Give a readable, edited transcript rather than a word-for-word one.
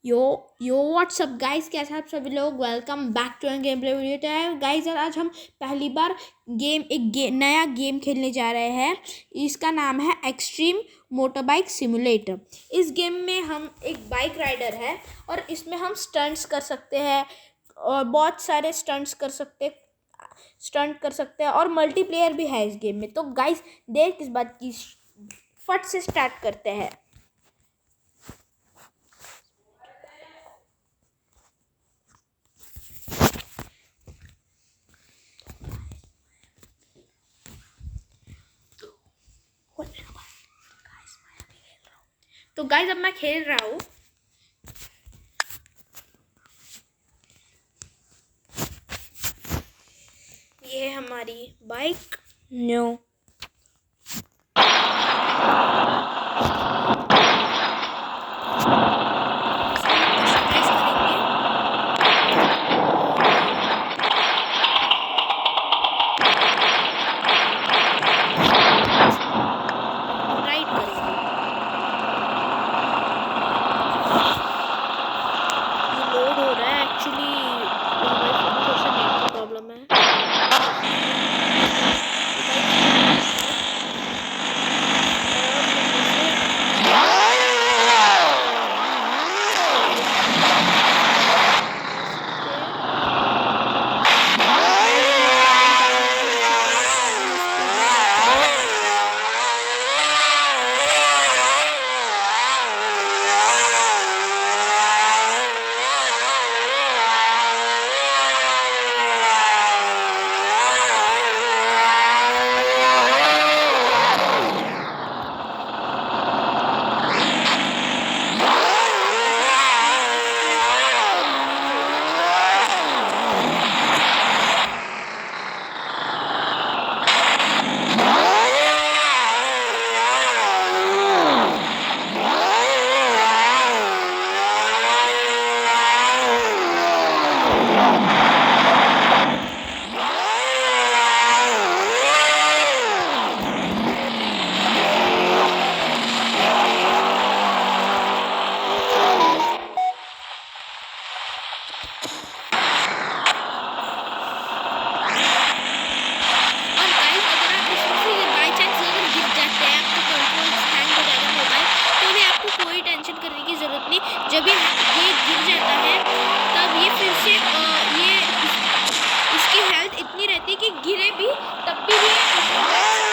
यो यो WhatsApp guys, कैसे आप सभी लोग। Welcome back to game play video. तो गाइस यार, आज हम पहली बार नया गेम खेलने जा रहे हैं। इसका नाम है एक्सट्रीम मोटरबाइक सिमुलेटर। इस गेम में हम एक बाइक राइडर है और इसमें हम स्टंट्स कर सकते हैं और बहुत सारे स्टंट कर सकते हैं और मल्टीप्लेयर भी है इस गेम में। तो गाइस देर किस बात की, फट से स्टार्ट करते हैं। तो गाइस अब मैं खेल रहा हूँ। ये है हमारी बाइक। नो राइड करेंगे। ये लोड हो रहा है एक्चुअली, हमारे फोन में थोड़ा सा नेट की प्रॉब्लम है। कोई टेंशन करने की ज़रूरत नहीं। जब ये गिर जाता है तब ये फिर से इसकी हेल्थ इतनी रहती है कि गिरे भी तब भी ये